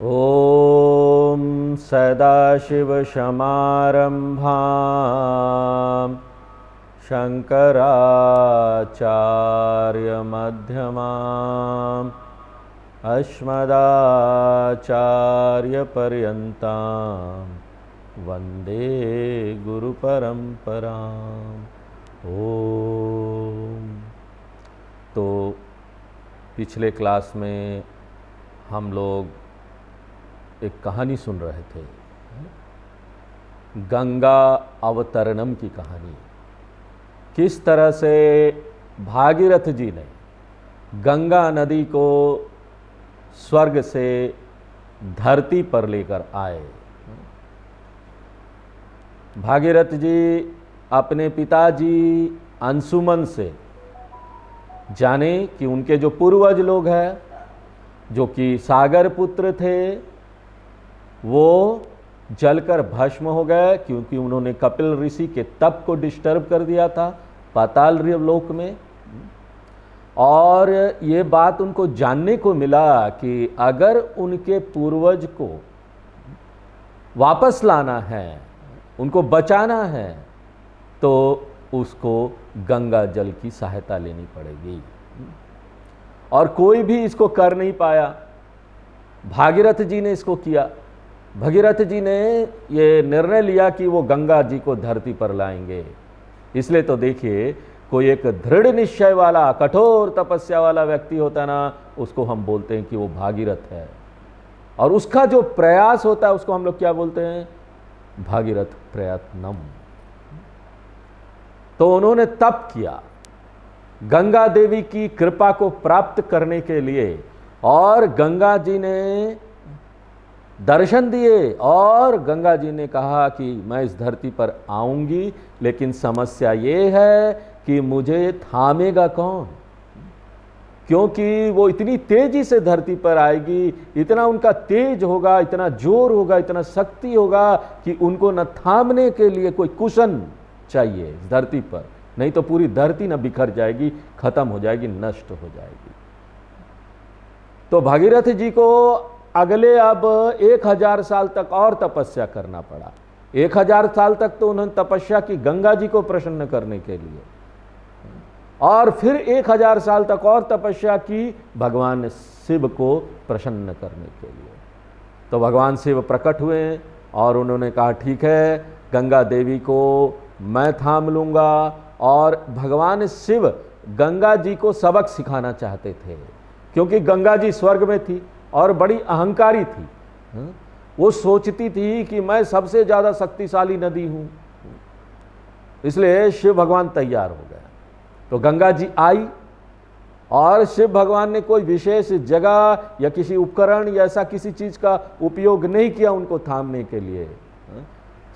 ॐ सदाशिवसमारम्भां शङ्कराचार्यमध्यमाम् अस्मदाचार्यपर्यन्तां वन्दे गुरुपरम्पराम्। ओम। तो पिछले क्लास में हम लोग एक कहानी सुन रहे थे, गंगा अवतरणम की कहानी। किस तरह से भागीरथ जी ने गंगा नदी को स्वर्ग से धरती पर लेकर आए। भागीरथ जी अपने पिताजी अंशुमन से जाने कि उनके जो पूर्वज लोग हैं, जो कि सागर पुत्र थे, वो जलकर भस्म हो गए क्योंकि उन्होंने कपिल ऋषि के तप को डिस्टर्ब कर दिया था पाताल लोक में। और ये बात उनको जानने को मिला कि अगर उनके पूर्वज को वापस लाना है, उनको बचाना है, तो उसको गंगा जल की सहायता लेनी पड़ेगी। और कोई भी इसको कर नहीं पाया। भागीरथ जी ने इसको किया। भगीरथ जी ने ये निर्णय लिया कि वो गंगा जी को धरती पर लाएंगे। इसलिए तो देखिए, कोई एक दृढ़ निश्चय वाला, कठोर तपस्या वाला व्यक्ति होता है ना, उसको हम बोलते हैं कि वो भागीरथ है। और उसका जो प्रयास होता है उसको हम लोग क्या बोलते हैं? भागीरथ प्रयत्नम। तो उन्होंने तप किया गंगा देवी की कृपा को प्राप्त करने के लिए, और गंगा जी ने दर्शन दिए। और गंगा जी ने कहा कि मैं इस धरती पर आऊंगी, लेकिन समस्या ये है कि मुझे थामेगा कौन? क्योंकि वो इतनी तेजी से धरती पर आएगी, इतना उनका तेज होगा, इतना जोर होगा, इतना शक्ति होगा कि उनको न थामने के लिए कोई कुशन चाहिए इस धरती पर। नहीं तो पूरी धरती न बिखर जाएगी, खत्म हो जाएगी, नष्ट हो जाएगी। तो भागीरथ जी को अगले अब 1000 साल तक और तपस्या करना पड़ा। 1000 साल तक तो उन्होंने तपस्या की गंगा जी को प्रसन्न करने के लिए, और फिर 1000 साल तक और तपस्या की भगवान शिव को प्रसन्न करने के लिए। तो भगवान शिव प्रकट हुए और उन्होंने कहा, ठीक है, गंगा देवी को मैं थाम लूंगा। और भगवान शिव गंगा जी को सबक सिखाना चाहते थे, क्योंकि गंगा जी स्वर्ग में थी और बड़ी अहंकारी थी। वो सोचती थी कि मैं सबसे ज़्यादा शक्तिशाली नदी हूँ। इसलिए शिव भगवान तैयार हो गए। तो गंगा जी आई, और शिव भगवान ने कोई विशेष जगह या किसी उपकरण या ऐसा किसी चीज़ का उपयोग नहीं किया उनको थामने के लिए।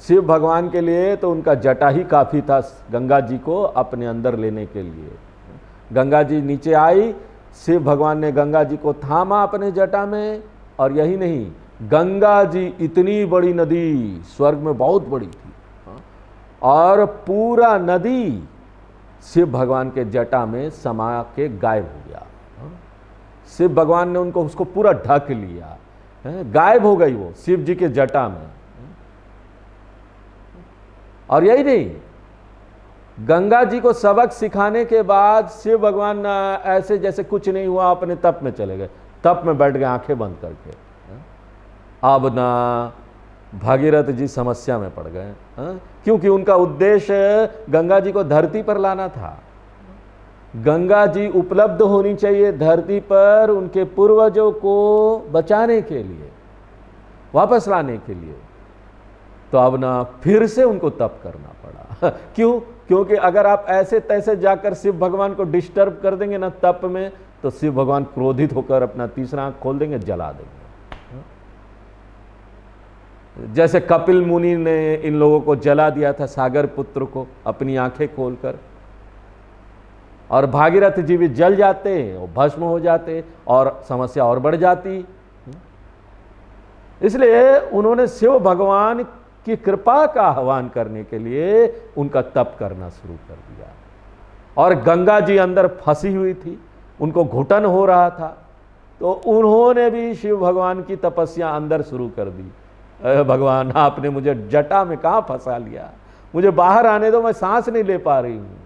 शिव भगवान के लिए तो उनका जटा ही काफ़ी था गंगा जी को अपने अंदर लेने के लिए। गंगा जी नीचे आई, शिव भगवान ने गंगा जी को थामा अपने जटा में। और यही नहीं, गंगा जी इतनी बड़ी नदी, स्वर्ग में बहुत बड़ी थी, और पूरा नदी शिव भगवान के जटा में समा के गायब हो गया। शिव भगवान ने उनको उसको पूरा ढक लिया, गायब हो गई वो शिव जी के जटा में। और यही नहीं, गंगा जी को सबक सिखाने के बाद शिव भगवान ऐसे जैसे कुछ नहीं हुआ अपने तप में चले गए। तप में बैठ गए आंखें बंद करके। अब ना भागीरथ जी समस्या में पड़ गए, क्योंकि उनका उद्देश्य गंगा जी को धरती पर लाना था। गंगा जी उपलब्ध होनी चाहिए धरती पर उनके पूर्वजों को बचाने के लिए, वापस लाने के लिए। तो अब ना फिर से उनको तप करना पड़ा। क्यों? क्योंकि अगर आप ऐसे तैसे जाकर शिव भगवान को डिस्टर्ब कर देंगे ना तप में, तो शिव भगवान क्रोधित होकर अपना तीसरा आंख खोल देंगे, जला देंगे। जैसे कपिल मुनि ने इन लोगों को जला दिया था, सागर पुत्र को, अपनी आंखें खोलकर। और भागीरथ जी भी जल जाते, वो भस्म हो जाते, और समस्या और बढ़ जाती। इसलिए उन्होंने शिव भगवान की कृपा का आह्वान करने के लिए उनका तप करना शुरू कर दिया। और गंगा जी अंदर फंसी हुई थी, उनको घुटन हो रहा था। तो उन्होंने भी शिव भगवान की तपस्या अंदर शुरू कर दी। भगवान आपने मुझे जटा में कहाँ फंसा लिया, मुझे बाहर आने दो, मैं सांस नहीं ले पा रही हूँ।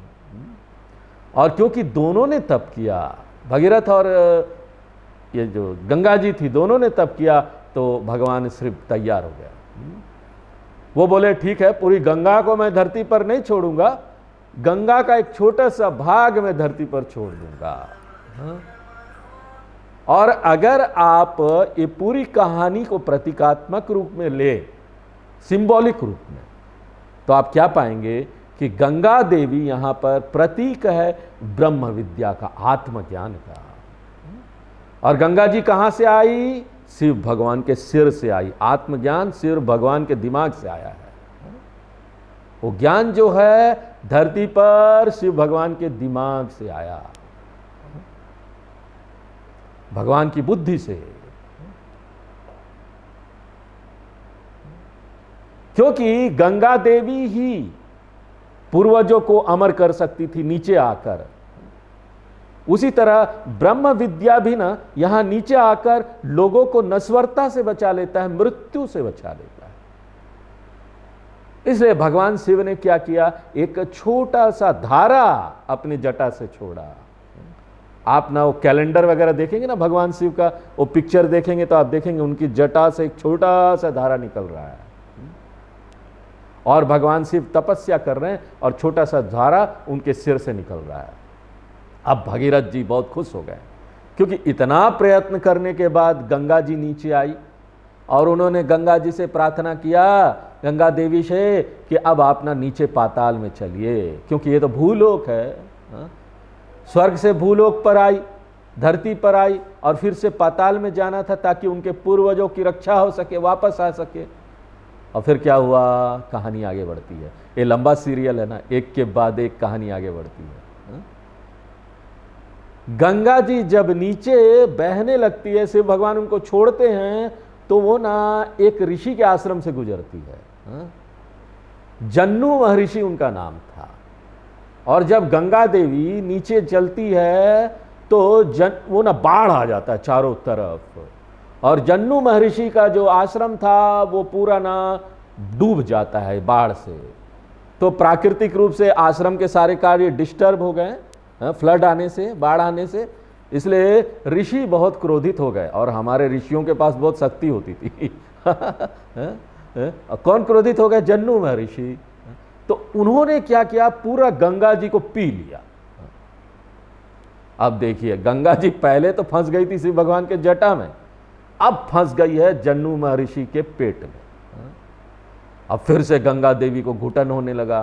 और क्योंकि दोनों ने तप किया, भगीरथ और ये जो गंगा जी थी, दोनों ने तप किया, तो भगवान शिव तैयार हो गया। वो बोले ठीक है, पूरी गंगा को मैं धरती पर नहीं छोड़ूंगा, गंगा का एक छोटा सा भाग मैं धरती पर छोड़ दूंगा। और अगर आप ये पूरी कहानी को प्रतीकात्मक रूप में ले, सिंबॉलिक रूप में, तो आप क्या पाएंगे कि गंगा देवी यहां पर प्रतीक है ब्रह्म विद्या का, आत्मज्ञान का। और गंगा जी कहां से आई? शिव भगवान के सिर से आई। आत्मज्ञान शिव भगवान के दिमाग से आया है। वो ज्ञान जो है धरती पर शिव भगवान के दिमाग से आया, भगवान की बुद्धि से। क्योंकि गंगा देवी ही पूर्वजों को अमर कर सकती थी नीचे आकर, उसी तरह ब्रह्म विद्या भी ना यहां नीचे आकर लोगों को नश्वरता से बचा लेता है, मृत्यु से बचा लेता है। इसलिए भगवान शिव ने क्या किया, एक छोटा सा धारा अपनी जटा से छोड़ा। आप ना वो कैलेंडर वगैरह देखेंगे ना भगवान शिव का, वो पिक्चर देखेंगे तो आप देखेंगे उनकी जटा से एक छोटा सा धारा निकल रहा है, और भगवान शिव तपस्या कर रहे हैं और छोटा सा धारा उनके सिर से निकल रहा है। अब भगीरथ जी बहुत खुश हो गए, क्योंकि इतना प्रयत्न करने के बाद गंगा जी नीचे आई और उन्होंने गंगा जी से प्रार्थना किया, गंगा देवी से, कि अब आप ना नीचे पाताल में चलिए, क्योंकि ये तो भूलोक है। स्वर्ग से भूलोक पर आई, धरती पर आई, और फिर से पाताल में जाना था ताकि उनके पूर्वजों की रक्षा हो सके, वापस आ सके। और फिर क्या हुआ, कहानी आगे बढ़ती है। ये लंबा सीरियल है ना, एक के बाद एक कहानी आगे बढ़ती है। गंगा जी जब नीचे बहने लगती है, शिव भगवान उनको छोड़ते हैं, तो वो ना एक ऋषि के आश्रम से गुजरती है। जन्नू महर्षि उनका नाम था। और जब गंगा देवी नीचे चलती है तो वो ना बाढ़ आ जाता है चारों तरफ, और जन्नू महर्षि का जो आश्रम था वो पूरा ना डूब जाता है बाढ़ से। तो प्राकृतिक रूप से आश्रम के सारे कार्य डिस्टर्ब हो गए, फ्लड आने से, बाढ़ आने से। इसलिए ऋषि बहुत क्रोधित हो गए, और हमारे ऋषियों के पास बहुत शक्ति होती थी। कौन क्रोधित हो गए? जन्नू महर्षि। तो उन्होंने क्या किया, पूरा गंगा जी को पी लिया। अब देखिए, गंगा जी पहले तो फंस गई थी शिव भगवान के जटा में, अब फंस गई है जन्नू महर्षि के पेट में। अब फिर से गंगा देवी को घुटन होने लगा।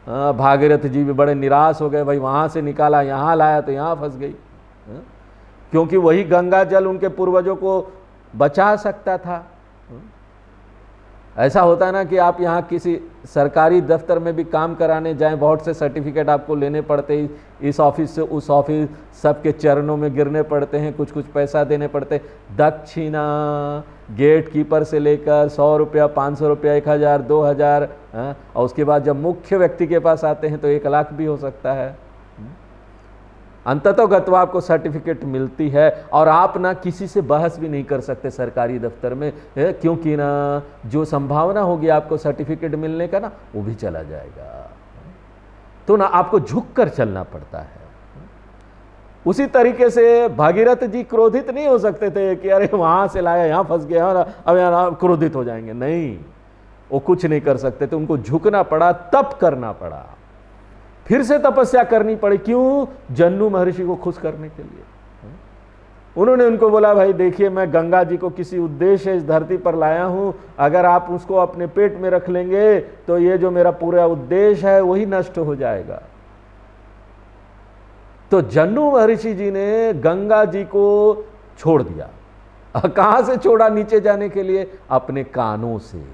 भागीरथ जी भी बड़े निराश हो गए, भाई वहां से निकाला, यहां लाया तो यहां फंस गई। क्योंकि वही गंगा जल उनके पूर्वजों को बचा सकता था। ऐसा होता है ना कि आप यहाँ किसी सरकारी दफ्तर में भी काम कराने जाएं, बहुत से सर्टिफिकेट आपको लेने पड़ते, इस ऑफिस से उस ऑफिस, सबके चरणों में गिरने पड़ते हैं, कुछ कुछ पैसा देने पड़ते, दक्षिणा, गेट कीपर से लेकर 100 रुपया, 500 रुपया, 1000, 2000, और उसके बाद जब मुख्य व्यक्ति के पास आते हैं तो 1 लाख भी हो सकता है। अंततोगत्वा आपको सर्टिफिकेट मिलती है, और आप ना किसी से बहस भी नहीं कर सकते सरकारी दफ्तर में, क्योंकि ना जो संभावना होगी आपको सर्टिफिकेट मिलने का ना, वो भी चला जाएगा। तो ना आपको झुक कर चलना पड़ता है। उसी तरीके से भागीरथ जी क्रोधित नहीं हो सकते थे कि अरे वहां से लाया, यहां फंस गया, अब यहाँ क्रोधित हो जाएंगे। नहीं, वो कुछ नहीं कर सकते थे, उनको झुकना पड़ा, तप करना पड़ा, फिर से तपस्या करनी पड़ी। क्यों? जन्नू महर्षि को खुश करने के लिए। उन्होंने उनको बोला, भाई देखिए, मैं गंगा जी को किसी उद्देश्य से इस धरती पर लाया हूं, अगर आप उसको अपने पेट में रख लेंगे तो ये जो मेरा पूरा उद्देश्य है वही नष्ट हो जाएगा। तो जन्नू महर्षि जी ने गंगा जी को छोड़ दिया। कहां से छोड़ा नीचे जाने के लिए? अपने कानों से।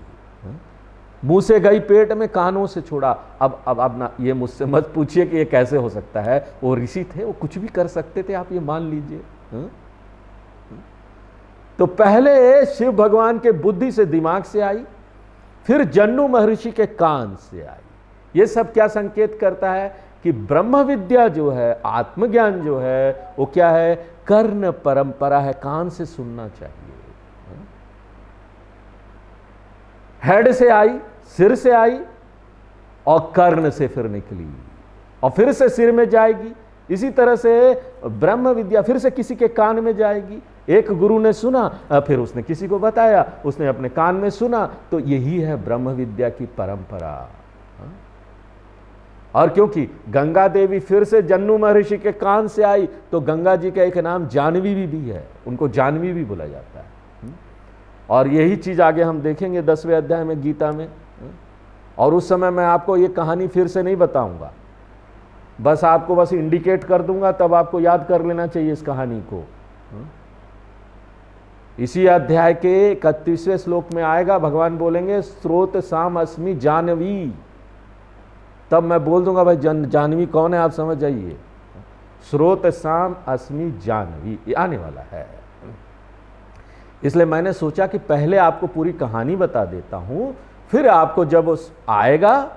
मुंह से गई पेट में, कानों से छोड़ा। अब ना ये मुझसे मत पूछिए कि ये कैसे हो सकता है, वो ऋषि थे, वो कुछ भी कर सकते थे, आप ये मान लीजिए। तो पहले शिव भगवान के बुद्धि से, दिमाग से आई, फिर जन्नू महर्षि के कान से आई। ये सब क्या संकेत करता है कि ब्रह्म विद्या जो है, आत्मज्ञान जो है, वो क्या है? कर्ण परंपरा है, कान से सुनना चाहिए। हेड से आई, सिर से आई और कर्ण से फिर निकली और फिर से सिर में जाएगी। इसी तरह से ब्रह्म विद्या फिर से किसी के कान में जाएगी। एक गुरु ने सुना, फिर उसने किसी को बताया, उसने अपने कान में सुना। तो यही है ब्रह्म विद्या की परंपरा। और क्योंकि गंगा देवी फिर से जन्नू महर्षि के कान से आई, तो गंगा जी का एक नाम जानवी भी है, उनको जानवी भी बोला जाता है। और यही चीज आगे हम देखेंगे 10वें अध्याय में गीता में। और उस समय मैं आपको ये कहानी फिर से नहीं बताऊंगा, बस आपको बस इंडिकेट कर दूंगा, तब आपको याद कर लेना चाहिए इस कहानी को। इसी अध्याय के 31वें श्लोक में आएगा, भगवान बोलेंगे स्रोत साम अस्मि जानवी। तब मैं बोल दूंगा भाई जानवी कौन है, आप समझ जाइए। स्रोत साम अस्मि जानवी ये आने वाला है। इसलिए मैंने सोचा कि पहले आपको पूरी कहानी बता देता हूं, फिर आपको जब उस आएगा,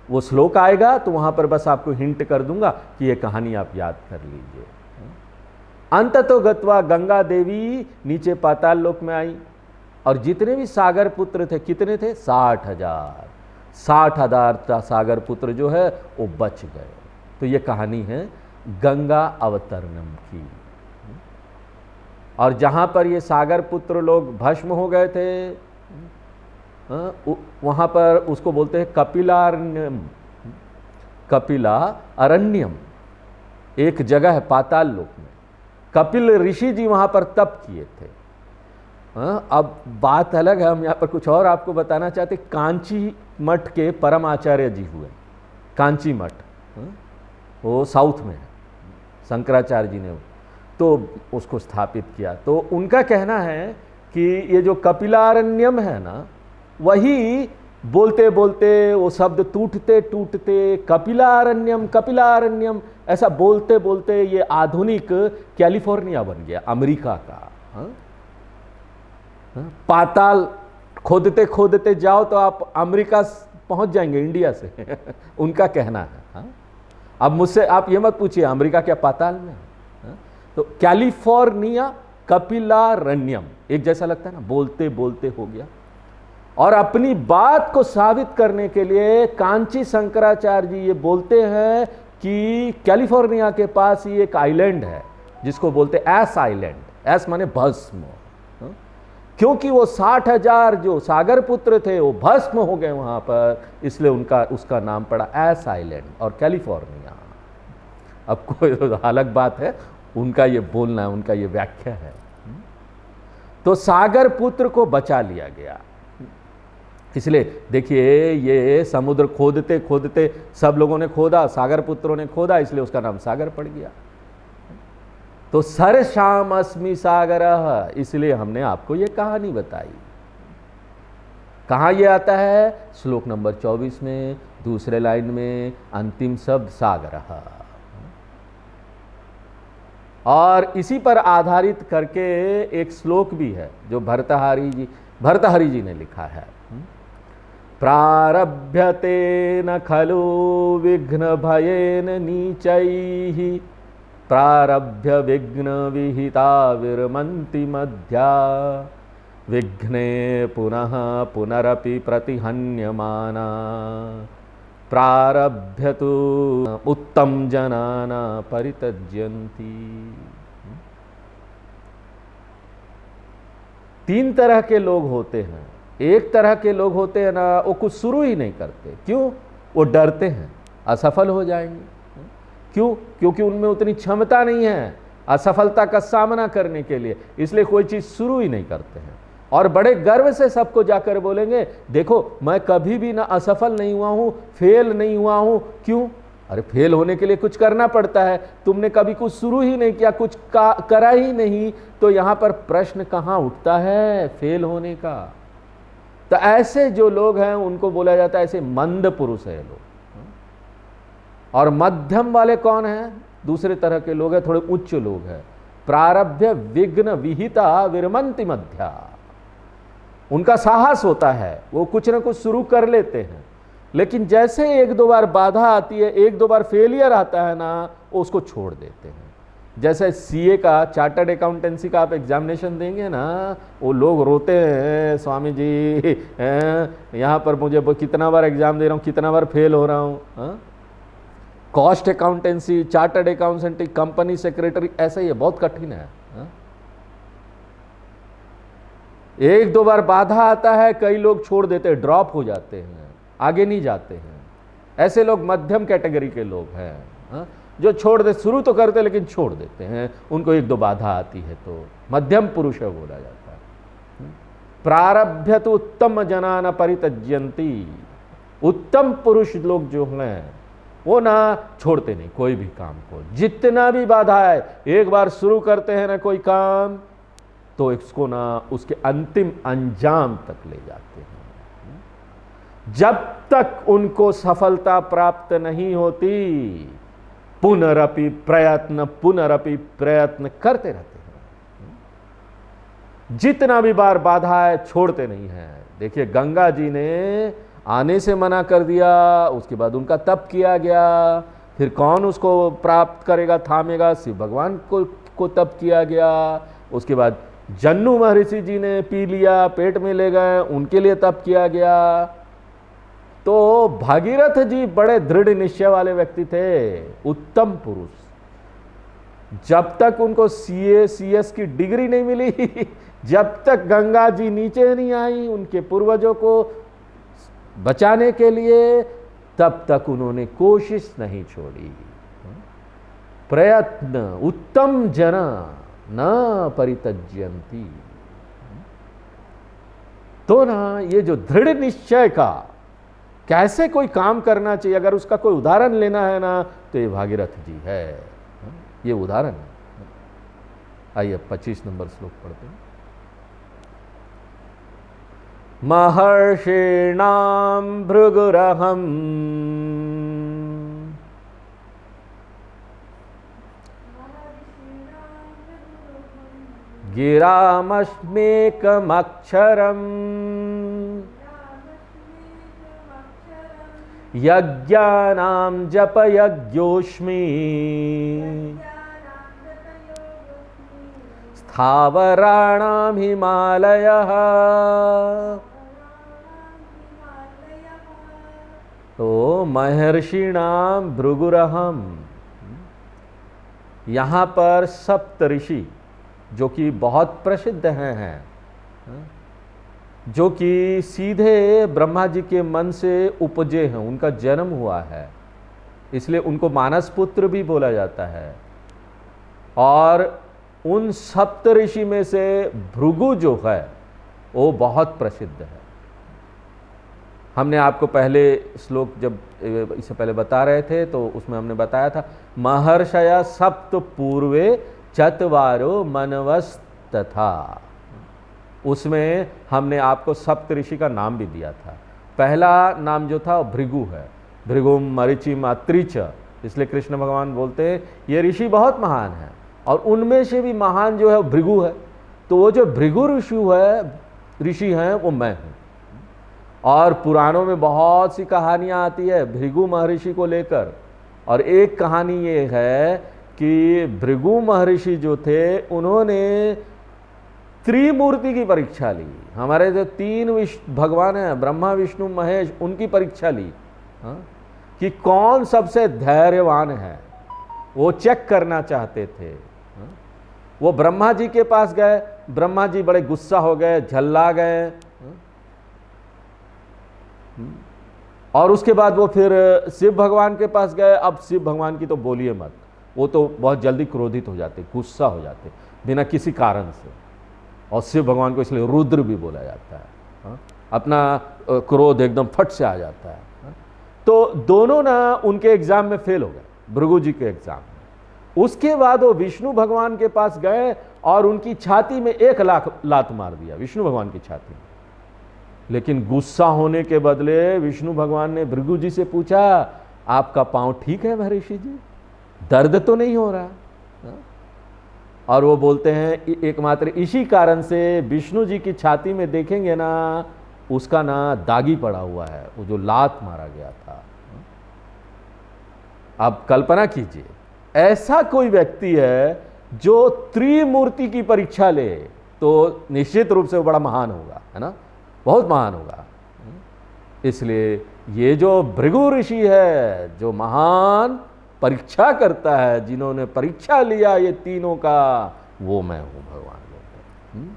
वो श्लोक आएगा, तो वहां पर बस आपको हिंट कर दूंगा कि ये कहानी आप याद कर लीजिए। अंततो गत्वा गंगा देवी नीचे पाताल लोक में आई और जितने भी सागर पुत्र थे, कितने थे? 60,000। 60,000 सागर पुत्र जो है वो बच गए। तो ये कहानी है गंगा अवतरणम की। और जहां पर ये सागर पुत्र लोग भस्म हो गए थे, वहां पर उसको बोलते हैं कपिलारण्यम। कपिला अरण्यम एक जगह है पाताल लोक में। कपिल ऋषि जी वहां पर तप किए थे। अब बात अलग है, हम यहाँ पर कुछ और आपको बताना चाहते। कांची मठ के परम आचार्य जी हुए। कांची मठ वो साउथ में है, शंकराचार्य जी ने तो उसको स्थापित किया। तो उनका कहना है कि ये जो कपिलारण्यम है ना, वही बोलते बोलते वो शब्द टूटते टूटते कपिलारण्यम कपिलारण्यम ऐसा बोलते बोलते ये आधुनिक कैलिफोर्निया बन गया, अमेरिका का। पाताल खोदते खोदते जाओ तो आप अमेरिका पहुंच जाएंगे इंडिया से उनका कहना है। अब मुझसे आप ये मत पूछिए अमेरिका क्या पाताल में है। तो कैलिफोर्निया कपिलारण्यम एक जैसा लगता है ना, बोलते बोलते हो गया। और अपनी बात को साबित करने के लिए कांची शंकराचार्य जी ये बोलते हैं कि कैलिफोर्निया के पास ही एक आइलैंड है जिसको बोलते एस आइलैंड। एस माने भस्म, क्योंकि वो 60,000 जो सागर पुत्र थे वो भस्म हो गए वहां पर, इसलिए उसका नाम पड़ा एस आइलैंड और कैलिफोर्निया। अब कोई अलग बात है, उनका ये बोलना है, उनका ये व्याख्या है। तो सागर पुत्र को बचा लिया गया। इसलिए देखिए ये समुद्र खोदते खोदते सब लोगों ने खोदा, सागर पुत्रों ने खोदा, इसलिए उसका नाम सागर पड़ गया। तो सर शाम अस्मि सागर, इसलिए हमने आपको ये कहानी बताई। कहाँ ये आता है? श्लोक नंबर 24 में दूसरे लाइन में अंतिम शब्द सागर। और इसी पर आधारित करके एक श्लोक भी है जो भर्तहरि जी ने लिखा है। प्रारभ्यते न खलु विघ्न भयेन नीचैः प्रारभ्य विघ्न विहिता विरमन्ति मध्या विघ्ने पुनः पुनरपि प्रतिहन्यमाना प्रारभ्य तु उत्तम जनाना परित्यज्यन्ति। 3 तरह के लोग होते हैं। एक तरह के लोग होते हैं ना, वो कुछ शुरू ही नहीं करते। क्यों? वो डरते हैं असफल हो जाएंगे। क्यों? क्योंकि उनमें उतनी क्षमता नहीं है असफलता का सामना करने के लिए, इसलिए कोई चीज शुरू ही नहीं करते हैं। और बड़े गर्व से सबको जाकर बोलेंगे देखो मैं कभी भी ना असफल नहीं हुआ हूं, फेल नहीं हुआ हूं। क्यों? अरे फेल होने के लिए कुछ करना पड़ता है, तुमने कभी कुछ शुरू ही नहीं किया, कुछ करा ही नहीं, तो यहां पर प्रश्न कहां उठता है फेल होने का। तो ऐसे जो लोग हैं उनको बोला जाता है ऐसे मंद पुरुष है लोग। और मध्यम वाले कौन हैं? दूसरे तरह के लोग हैं, थोड़े उच्च लोग हैं। प्रारभ्य विघ्न विहिता विरमन्ति मध्या, उनका साहस होता है, वो कुछ ना कुछ शुरू कर लेते हैं, लेकिन जैसे 1-2 बार बाधा आती है, 1-2 बार फेलियर आता है ना, वो उसको छोड़ देते हैं। जैसे सीए का, चार्टर्ड अकाउंटेंसी का आप एग्जामिनेशन देंगे ना, वो लोग रोते हैं, स्वामी जी यहाँ पर मुझे कितना बार एग्जाम दे रहा हूँ, कितना बार फेल हो रहा हूँ। Cost accountancy, chartered accountancy, company secretary, ऐसा ही है, बहुत कठिन है। एक दो बार बाधा आता है, कई लोग छोड़ देते हैं, ड्रॉप हो जाते हैं, आगे नहीं जाते हैं। ऐसे लोग मध्यम कैटेगरी के लोग हैं, जो छोड़ दे, शुरू तो करते लेकिन छोड़ देते हैं, उनको एक दो बाधा आती है तो मध्यम पुरुष है बोला जाता है। प्रारभ्य तो उत्तम जना न परित्यज्यन्ति, उत्तम पुरुष लोग जो हैं वो ना छोड़ते नहीं कोई भी काम को, जितना भी बाधा है, एक बार शुरू करते हैं ना कोई काम तो इसको ना उसके अंतिम अंजाम तक ले जाते हैं। जब तक उनको सफलता प्राप्त नहीं होती, पुनरपि प्रयत्न करते रहते हैं। जितना भी बार बाधा है छोड़ते नहीं है। देखिए गंगा जी ने आने से मना कर दिया, उसके बाद उनका तप किया गया, फिर कौन उसको प्राप्त करेगा, थामेगा, शिव भगवान को तप किया गया। उसके बाद जन्नू महर्षि जी ने पी लिया, पेट में ले गए, उनके लिए तप किया गया। तो भागीरथ जी बड़े दृढ़ निश्चय वाले व्यक्ति थे, उत्तम पुरुष। जब तक उनको सीए सीएस की डिग्री नहीं मिली, जब तक गंगा जी नीचे नहीं आई उनके पूर्वजों को बचाने के लिए, तब तक उन्होंने कोशिश नहीं छोड़ी। प्रयत्न उत्तम जना न परित्यज्यन्ति। तो ना ये जो दृढ़ निश्चय का कैसे कोई काम करना चाहिए, अगर उसका कोई उदाहरण लेना है ना तो ये भागीरथ जी है, ये उदाहरण है। आइए 25 नंबर श्लोक पढ़ते हैं। महर्षिणां भृगुरहम् गिरामस्मेकमक्षरम् यज्ञानां जपयज्ञोऽस्मि स्थावराणां हिमालयः। तो महर्षिणां भृगुरहम्, यहाँ पर सप्त ऋषि जो कि बहुत प्रसिद्ध हैं, जो कि सीधे ब्रह्मा जी के मन से उपजे हैं, उनका जन्म हुआ है, इसलिए उनको मानस पुत्र भी बोला जाता है। और उन सप्त ऋषि में से भृगु जो है वो बहुत प्रसिद्ध है। हमने आपको पहले श्लोक जब इससे पहले बता रहे थे तो उसमें हमने बताया था, महर्षय सप्त पूर्वे चत्वारो मनवस्तथा। उसमें हमने आपको सप्त ऋषि का नाम भी दिया था। पहला नाम जो था वो भृगु है, भृगुम मरीचिम अत्रिच, इसलिए कृष्ण भगवान बोलते हैं ये ऋषि बहुत महान है, और उनमें से भी महान जो है वो भृगु है। तो वो जो भृगु ऋषि हैं वो मैं हूँ। और पुराणों में बहुत सी कहानियाँ आती है भृगु महर्षि को लेकर, और एक कहानी ये है कि भृगु महर्षि जो थे उन्होंने त्रिमूर्ति की परीक्षा ली। हमारे जो तीन भगवान हैं, ब्रह्मा विष्णु महेश, उनकी परीक्षा ली कि कौन सबसे धैर्यवान है, वो चेक करना चाहते थे। वो ब्रह्मा जी के पास गए, ब्रह्मा जी बड़े गुस्सा हो गए, झल्ला गए, और उसके बाद वो फिर शिव भगवान के पास गए। अब शिव भगवान की तो बोलिए मत, वो तो बहुत जल्दी क्रोधित हो जाते, गुस्सा हो जाते बिना किसी कारण से, और शिव भगवान को इसलिए रुद्र भी बोला जाता है। अपना क्रोध एकदम फट से आ जाता है। तो दोनों ना उनके एग्जाम में फेल हो गए, भृगु जी के एग्जाम में। उसके बाद वो विष्णु भगवान के पास गए और उनकी छाती में 1 लात मार दिया, विष्णु भगवान की छाती में। लेकिन गुस्सा होने के बदले विष्णु भगवान ने भृगु जी से पूछा, आपका पांव ठीक है महर्षि जी, दर्द तो नहीं हो रहा? और वो बोलते हैं एकमात्र इसी कारण से विष्णु जी की छाती में देखेंगे ना, उसका ना दागी पड़ा हुआ है, वो जो लात मारा गया था। अब कल्पना कीजिए ऐसा कोई व्यक्ति है जो त्रिमूर्ति की परीक्षा ले तो निश्चित रूप से वो बड़ा महान होगा, है ना, बहुत महान होगा। इसलिए ये जो भृगु ऋषि है, जो महान परीक्षा करता है, जिन्होंने परीक्षा लिया ये तीनों का, वो मैं हूं, भगवान बोलते हैं।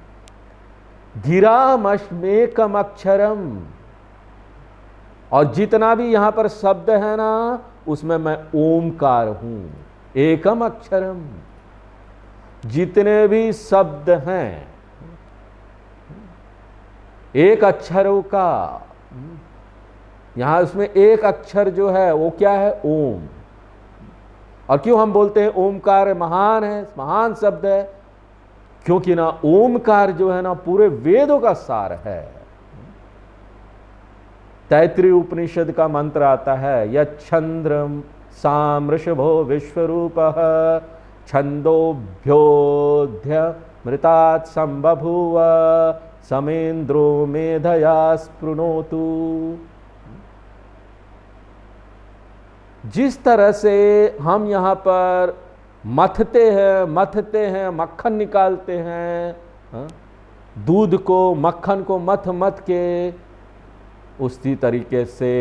गिरामश्मेकम अक्षरम, और जितना भी यहां पर शब्द है ना, उसमें मैं ओमकार हूं, एकम अक्षरम। जितने भी शब्द हैं एक अक्षरों का, यहां उसमें एक अक्षर जो है वो क्या है, ओम। और क्यों हम बोलते हैं ओमकार महान है, महान शब्द है, क्योंकि ना ओमकार जो है ना पूरे वेदों का सार है। तैत्तिरीय उपनिषद का मंत्र आता है, यच्छंद्रम सामृषभो विश्वरूपः छंदोभ्योध्य मृतात् संबभूव समेन्द्रो मेधया स्पृणोतु। जिस तरह से हम यहाँ पर मथते हैं, मक्खन निकालते हैं, दूध को, मक्खन को मथ के, उसी तरीके से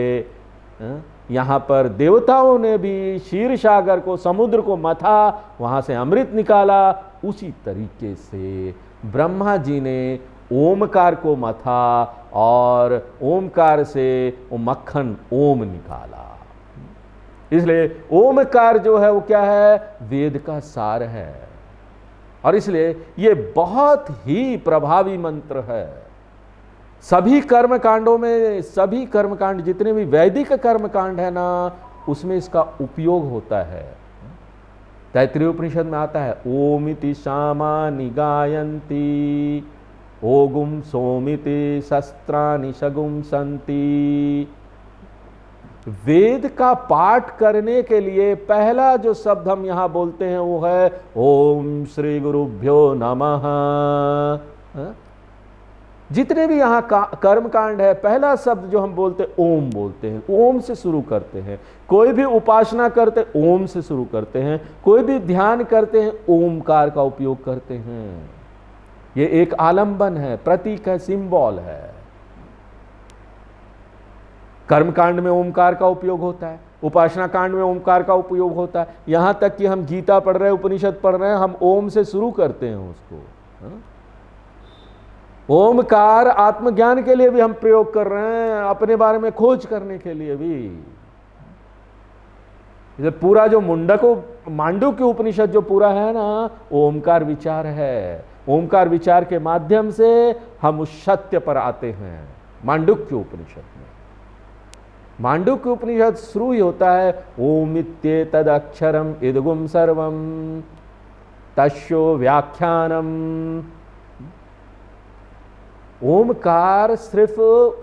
यहाँ पर देवताओं ने भी क्षीर सागर को, समुद्र को मथा, वहाँ से अमृत निकाला। उसी तरीके से ब्रह्मा जी ने ओमकार को मथा और ओमकार से वो मक्खन ओम निकाला। इसलिए ओमकार जो है वो क्या है, वेद का सार है। और इसलिए ये बहुत ही प्रभावी मंत्र है। सभी कर्मकांडों में, सभी कर्मकांड जितने भी वैदिक कर्मकांड है ना, उसमें इसका उपयोग होता है। तैत्तिरीय उपनिषद में आता है, ओमिति सामानि गायन्ति ओगुम सोमिति शस्त्राणि सगुम संति। वेद का पाठ करने के लिए पहला जो शब्द हम यहां बोलते हैं वो है ओम श्री गुरुभ्यो नमः। जितने भी यहां कर्मकांड है, पहला शब्द जो हम बोलते हैं ओम बोलते हैं, ओम से शुरू करते हैं। कोई भी उपासना करते ओम से शुरू करते हैं, कोई भी ध्यान करते हैं ओमकार का उपयोग करते हैं। ये एक आलंबन है, प्रतीक है, सिंबल है। कर्मकांड में ओमकार का उपयोग होता है, उपासना कांड में ओमकार का उपयोग होता है। यहां तक कि हम गीता पढ़ रहे हैं, उपनिषद पढ़ रहे हैं, हम ओम से शुरू करते हैं उसको। ओमकार आत्मज्ञान के लिए भी हम प्रयोग कर रहे हैं, अपने बारे में खोज करने के लिए भी। इसे पूरा जो मांडुक्य उपनिषद जो पूरा है ना, ओमकार विचार है। ओमकार विचार के माध्यम से हम उस सत्य पर आते हैं। मांडुक्य उपनिषद में, मांडुक्य उपनिषद शुरू ही होता है ओमित्येतद् अक्षरम इदगुम सर्वम तस्यो व्याख्यानम। ओमकार सिर्फ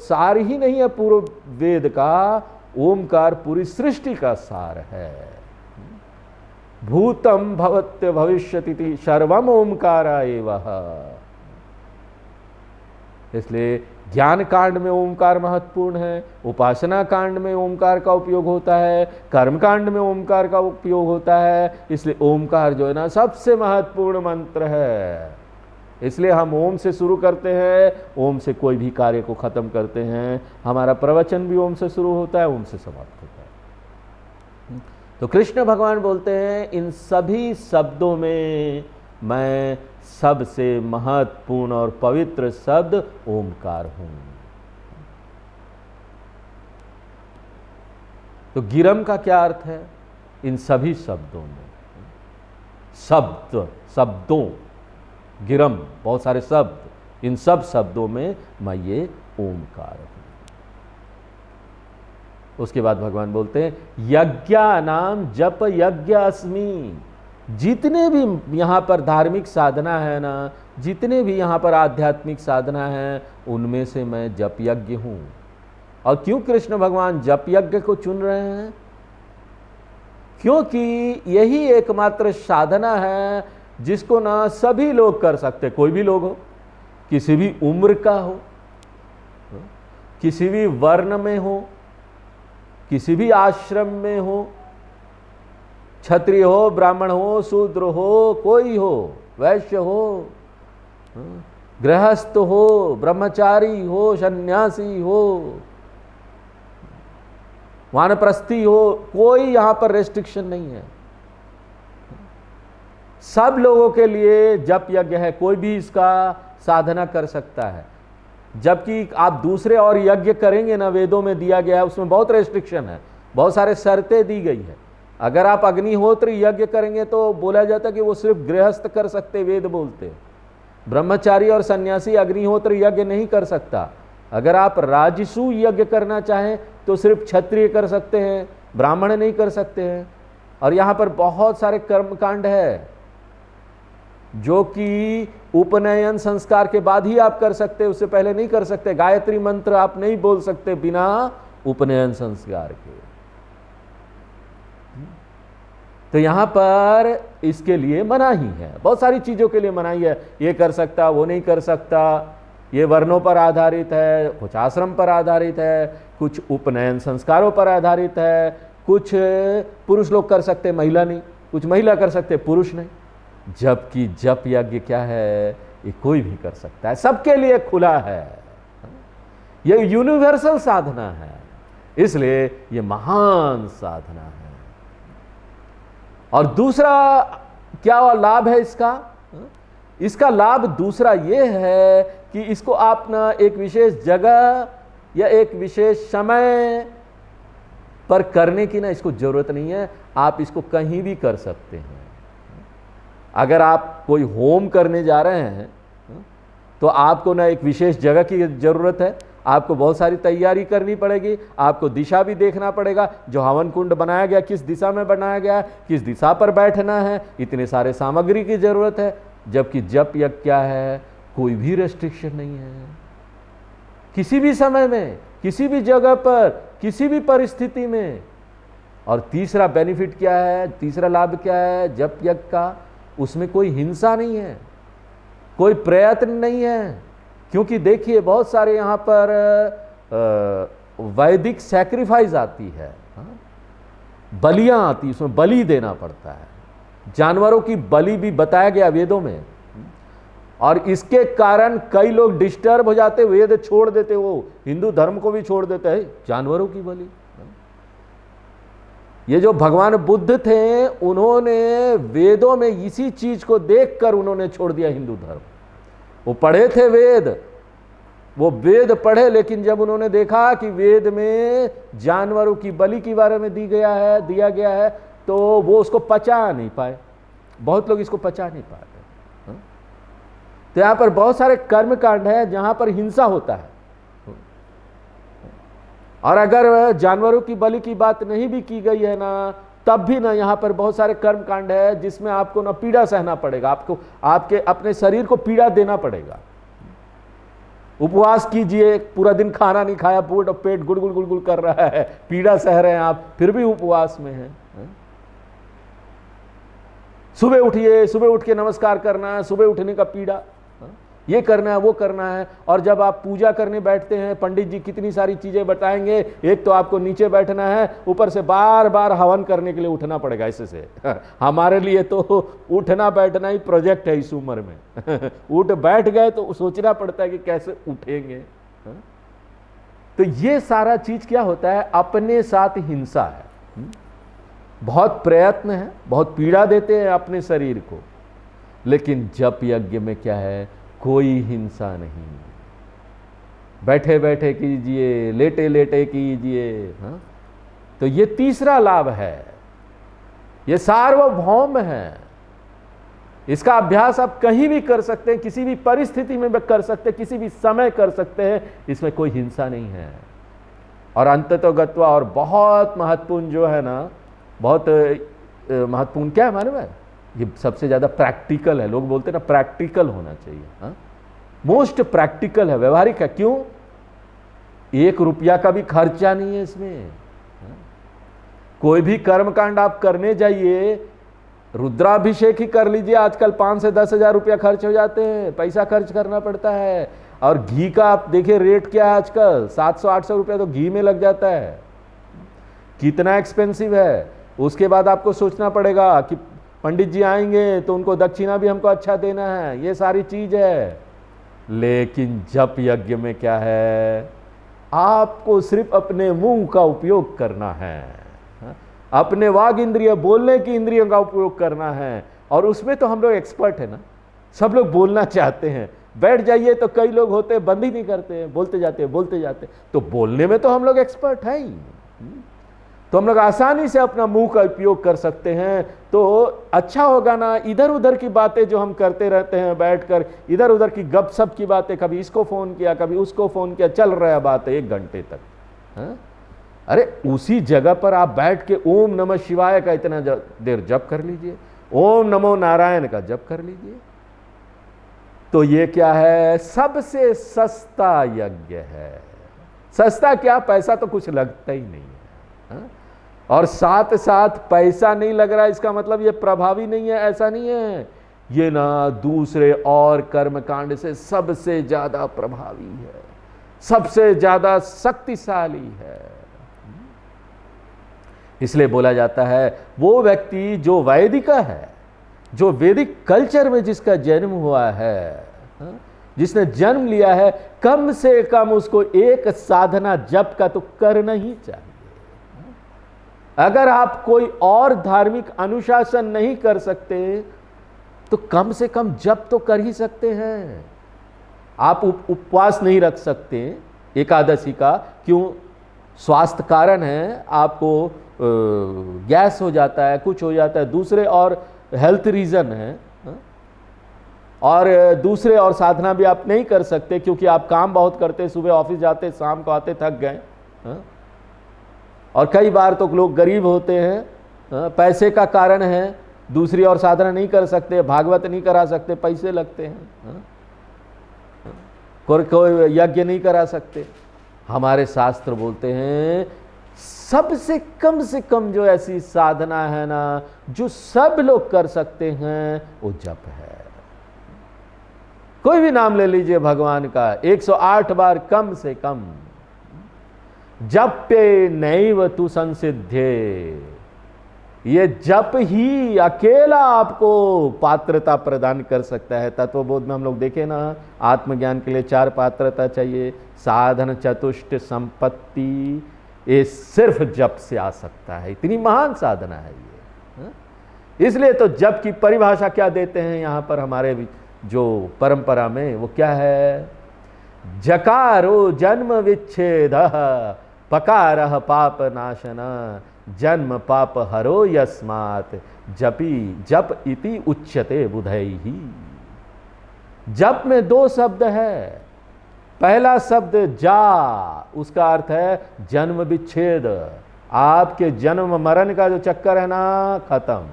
सार ही नहीं है पूरे वेद का, ओमकार पूरी सृष्टि का सार है। भूतम भवत्य भविष्यति सर्वम ओमकारा एवः। इसलिए ज्ञान कांड में ओमकार महत्वपूर्ण है, उपासना कांड में ओमकार का उपयोग होता है, कर्म कांड में ओमकार का उपयोग होता है। इसलिए ओमकार जो है ना सबसे महत्वपूर्ण मंत्र है। इसलिए हम ओम से शुरू करते हैं, ओम से कोई भी कार्य को खत्म करते हैं। हमारा प्रवचन भी ओम से शुरू होता है, ओम से समाप्त होता है। तो कृष्ण भगवान बोलते हैं, इन सभी शब्दों में मैं सबसे महत्वपूर्ण और पवित्र शब्द ओमकार हूं। तो गिरम का क्या अर्थ है? इन सभी शब्दों में, शब्दों, गिरम बहुत सारे शब्द, इन सब शब्दों में मैं ये ओमकार हूं। उसके बाद भगवान बोलते हैं, यज्ञानाम जप यज्ञ अस्मि। जितने भी यहाँ पर धार्मिक साधना है ना, जितने भी यहाँ पर आध्यात्मिक साधना है, उनमें से मैं जप यज्ञ हूँ। और क्यों कृष्ण भगवान जप यज्ञ को चुन रहे हैं? क्योंकि यही एकमात्र साधना है जिसको ना सभी लोग कर सकते, कोई भी लोग हो, किसी भी उम्र का हो, किसी भी वर्ण में हो, किसी भी आश्रम में हो, क्षत्रिय हो, ब्राह्मण हो, शूद्र हो, कोई हो, वैश्य हो, गृहस्थ हो, ब्रह्मचारी हो, सन्यासी हो, वानप्रस्थी हो, कोई यहां पर रेस्ट्रिक्शन नहीं है। सब लोगों के लिए जप यज्ञ है, कोई भी इसका साधना कर सकता है। जबकि आप दूसरे और यज्ञ करेंगे ना, वेदों में दिया गया है, उसमें बहुत रेस्ट्रिक्शन है, बहुत सारे शर्तें दी गई है। अगर आप अग्निहोत्र यज्ञ करेंगे तो बोला जाता है कि वो सिर्फ गृहस्थ कर सकते, वेद बोलते। ब्रह्मचारी और सन्यासी अग्निहोत्र यज्ञ नहीं कर सकता। अगर आप राजसू यज्ञ करना चाहें तो सिर्फ क्षत्रिय कर सकते हैं, ब्राह्मण नहीं कर सकते हैं। और यहां पर बहुत सारे कर्मकांड है जो कि उपनयन संस्कार के बाद ही आप कर सकते हैं, उससे पहले नहीं कर सकते। गायत्री मंत्र आप नहीं बोल सकते बिना उपनयन संस्कार के। तो यहां पर इसके लिए मनाही है, बहुत सारी चीजों के लिए मनाही है। ये कर सकता, वो नहीं कर सकता, ये वर्णों पर आधारित है, कुछ आश्रम पर आधारित है, कुछ उपनयन संस्कारों पर आधारित है, कुछ पुरुष लोग कर सकते महिला नहीं, कुछ महिला कर सकते पुरुष नहीं। जबकि जप यज्ञ क्या है, ये कोई भी कर सकता है, सबके लिए खुला है। ये यूनिवर्सल साधना है, इसलिए ये महान साधना है। और दूसरा क्या लाभ है इसका? इसका लाभ दूसरा ये है कि इसको आप ना एक विशेष जगह या एक विशेष समय पर करने की ना इसको जरूरत नहीं है, आप इसको कहीं भी कर सकते हैं। अगर आप कोई होम करने जा रहे हैं तो आपको ना एक विशेष जगह की जरूरत है, आपको बहुत सारी तैयारी करनी पड़ेगी, आपको दिशा भी देखना पड़ेगा, जो हवन कुंड बनाया गया किस दिशा में बनाया गया, किस दिशा पर बैठना है, इतने सारे सामग्री की जरूरत है। जबकि जप यज्ञ क्या है, कोई भी रेस्ट्रिक्शन नहीं है, किसी भी समय में, किसी भी जगह पर, किसी भी परिस्थिति में। और तीसरा बेनिफिट क्या है, तीसरा लाभ क्या है जप यज्ञ का? उसमें कोई हिंसा नहीं है, कोई प्रयत्न नहीं है। क्योंकि देखिए बहुत सारे यहाँ पर वैदिक सैक्रिफाइस आती है, बलियां आती, उसमें बलि देना पड़ता है, जानवरों की बलि भी बताया गया वेदों में। और इसके कारण कई लोग डिस्टर्ब हो जाते, वेद छोड़ देते, वो हिंदू धर्म को भी छोड़ देते हैं, जानवरों की बलि। ये जो भगवान बुद्ध थे, उन्होंने वेदों में इसी चीज को देखकर उन्होंने छोड़ दिया हिंदू धर्म। वो पढ़े थे वेद, वो वेद पढ़े, लेकिन जब उन्होंने देखा कि वेद में जानवरों की बलि के बारे में दिया गया है, तो वो उसको पचा नहीं पाए। बहुत लोग इसको पचा नहीं पाते। तो यहां पर बहुत सारे कर्मकांड है जहां पर हिंसा होता है। और अगर जानवरों की बलि की बात नहीं भी की गई है ना, तब भी ना यहाँ पर बहुत सारे कर्म कांड है जिसमें आपको ना पीड़ा सहना पड़ेगा, आपको आपके अपने शरीर को पीड़ा देना पड़ेगा। उपवास कीजिए, पूरा दिन खाना नहीं खाया, पेट गुड़ गुड़ गुड़ गुड़ कर रहा है, पीड़ा सह रहे हैं आप, फिर भी उपवास में हैं। सुबह उठिए, सुबह उठ के नमस्कार करना है, सुबह उठने का पीड़ा, ये करना है, वो करना है। और जब आप पूजा करने बैठते हैं, पंडित जी कितनी सारी चीजें बताएंगे। एक तो आपको नीचे बैठना है, ऊपर से बार बार हवन करने के लिए उठना पड़ेगा ऐसे से। हमारे लिए तो उठना बैठना ही प्रोजेक्ट है इस उम्र में। उठ बैठ गए तो सोचना पड़ता है कि कैसे उठेंगे। तो ये सारा चीज क्या होता है, अपने साथ हिंसा है, बहुत प्रयत्न है, बहुत पीड़ा देते हैं अपने शरीर को। लेकिन जप यज्ञ में क्या है, कोई हिंसा नहीं, बैठे बैठे कीजिए, लेटे लेटे कीजिए। तो ये तीसरा लाभ है, ये सार्वभौम है। इसका अभ्यास आप कहीं भी कर सकते हैं, किसी भी परिस्थिति में कर सकते हैं, किसी भी समय कर सकते हैं, इसमें कोई हिंसा नहीं है। और अंततोगत्वा और बहुत महत्वपूर्ण जो है ना, बहुत महत्वपूर्ण क्या है मालूम है, ये सबसे ज्यादा प्रैक्टिकल है। लोग बोलते हैं ना प्रैक्टिकल होना चाहिए, मोस्ट प्रैक्टिकल है, व्यवहारिक है। क्यों? 1 रुपया का भी खर्चा नहीं है इसमें। कोई भी कर्मकांड आप करने जाइए, रुद्राभिषेक ही कर लीजिए, आजकल 5 से 10 हजार रुपया खर्च हो जाते हैं, पैसा खर्च करना पड़ता है। और घी का आप देखिए रेट क्या है आजकल, 700-800 रुपया तो घी में लग जाता है, कितना एक्सपेंसिव है। उसके बाद आपको सोचना पड़ेगा कि पंडित जी आएंगे तो उनको दक्षिणा भी हमको अच्छा देना है, ये सारी चीज है। लेकिन जप यज्ञ में क्या है, आपको सिर्फ अपने मुंह का उपयोग करना है, अपने वाग इंद्रिय, बोलने की इंद्रियों का उपयोग करना है। और उसमें तो हम लोग एक्सपर्ट है ना, सब लोग बोलना चाहते हैं। बैठ जाइए तो कई लोग होते हैं बंद ही नहीं करते, बोलते जाते बोलते जाते। तो बोलने में तो हम लोग एक्सपर्ट हैं ही, तो हम लोग आसानी से अपना मुंह का उपयोग कर सकते हैं। तो अच्छा होगा ना, इधर उधर की बातें जो हम करते रहते हैं बैठकर, इधर उधर की गपशप की बातें, कभी इसको फोन किया कभी उसको फोन किया, चल रहा है बात 1 घंटे तक। हाँ? अरे उसी जगह पर आप बैठ के ओम नमः शिवाय का इतना देर जप कर लीजिए, ओम नमो नारायण का जप कर लीजिए। तो ये क्या है, सबसे सस्ता यज्ञ है। सस्ता क्या, पैसा तो कुछ लगता ही नहीं है। हा? और साथ साथ पैसा नहीं लग रहा इसका मतलब ये प्रभावी नहीं है, ऐसा नहीं है। ये ना दूसरे और कर्म कांड से सबसे ज्यादा प्रभावी है, सबसे ज्यादा शक्तिशाली है। इसलिए बोला जाता है वो व्यक्ति जो वैदिक है, जो वैदिक कल्चर में जिसका जन्म हुआ है, जिसने जन्म लिया है, कम से कम उसको एक साधना जप का तो करना ही चाहिए। अगर आप कोई और धार्मिक अनुशासन नहीं कर सकते तो कम से कम जप तो कर ही सकते हैं। आप उपवास नहीं रख सकते एकादशी का, क्यों, स्वास्थ्य कारण है, आपको गैस हो जाता है, कुछ हो जाता है, दूसरे और हेल्थ रीजन है। और दूसरे और साधना भी आप नहीं कर सकते क्योंकि आप काम बहुत करते, सुबह ऑफिस जाते, शाम को आते, थक गए। और कई बार तो लोग गरीब होते हैं, पैसे का कारण है, दूसरी और साधना नहीं कर सकते, भागवत नहीं करा सकते, पैसे लगते हैं, कोई यज्ञ नहीं करा सकते। हमारे शास्त्र बोलते हैं सबसे कम से कम जो ऐसी साधना है ना, जो सब लोग कर सकते हैं, वो जप है। कोई भी नाम ले लीजिए भगवान का, 108 बार कम से कम। जप्ये नैव तु संसिध्ये, ये जप ही अकेला आपको पात्रता प्रदान कर सकता है। तत्वबोध में हम लोग देखें ना, आत्मज्ञान के लिए 4 पात्रता चाहिए, साधन चतुष्ट संपत्ति, ये सिर्फ जप से आ सकता है। इतनी महान साधना है ये। इसलिए तो जप की परिभाषा क्या देते हैं यहाँ पर हमारे जो परंपरा में, वो क्या है, जकारो जन्म विच्छेद, पकारः पाप नाशन, जन्म पाप हरो यस्मात्, जपी जप इति उच्यते बुधैहि। जप में 2 शब्द है। पहला शब्द जा, उसका अर्थ है जन्म विच्छेद, आपके जन्म मरण का जो चक्कर है ना, खत्म।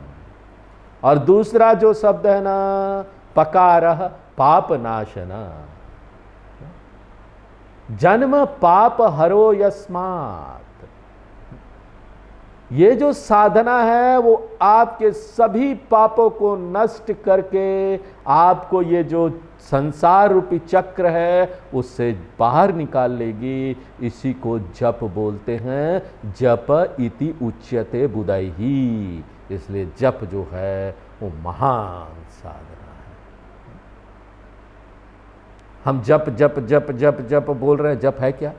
और दूसरा जो शब्द है ना, पकारः पाप नाशना, जन्म पाप हरो यस्मात्। ये जो साधना है वो आपके सभी पापों को नष्ट करके आपको ये जो संसार रूपी चक्र है उससे बाहर निकाल लेगी। इसी को जप बोलते हैं, जप इति उच्यते बुधैहि। इसलिए जप जो है वो महान साधना है। हम जप जप जप जप जप बोल रहे हैं, जप है क्या?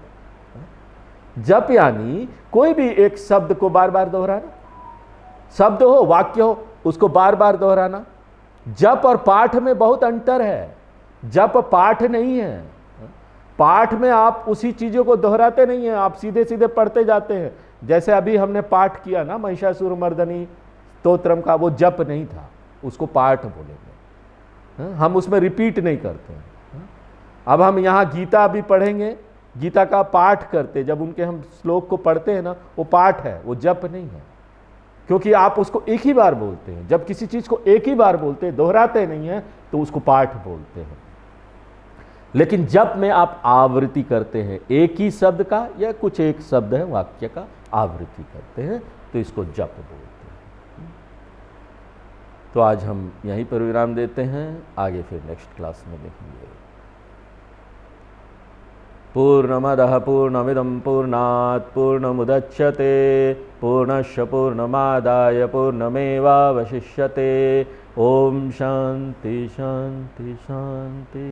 जप यानी कोई भी एक शब्द को बार बार दोहराना, शब्द हो, वाक्य हो, उसको बार बार दोहराना। जप और पाठ में बहुत अंतर है। जप पाठ नहीं है। पाठ में आप उसी चीजों को दोहराते नहीं हैं, आप सीधे सीधे पढ़ते जाते हैं। जैसे अभी हमने पाठ किया ना महिषासुर मर्दनी स्तोत्रम का, वो जप नहीं था, उसको पाठ बोलेंगे। हम उसमें रिपीट नहीं करते हैं। अब हम यहाँ गीता भी पढ़ेंगे, गीता का पाठ करते, जब उनके हम श्लोक को पढ़ते हैं ना, वो पाठ है, वो जप नहीं है, क्योंकि आप उसको एक ही बार बोलते हैं। जब किसी चीज को एक ही बार बोलते हैं, दोहराते नहीं हैं, तो उसको पाठ बोलते हैं। लेकिन जप में आप आवृत्ति करते हैं, एक ही शब्द का या कुछ एक शब्द है वाक्य का आवृत्ति करते हैं, तो इसको जप बोलते हैं। तो आज हम यहीं पर विराम देते हैं, आगे फिर नेक्स्ट क्लास में देखेंगे। पूर्णमदः पूर्णमिदं पूर्णात् पूर्णमुदच्यते पूर्णस्य पूर्णमादाय पूर्णमेवावशिष्यते। ओम शांति शांति शांति।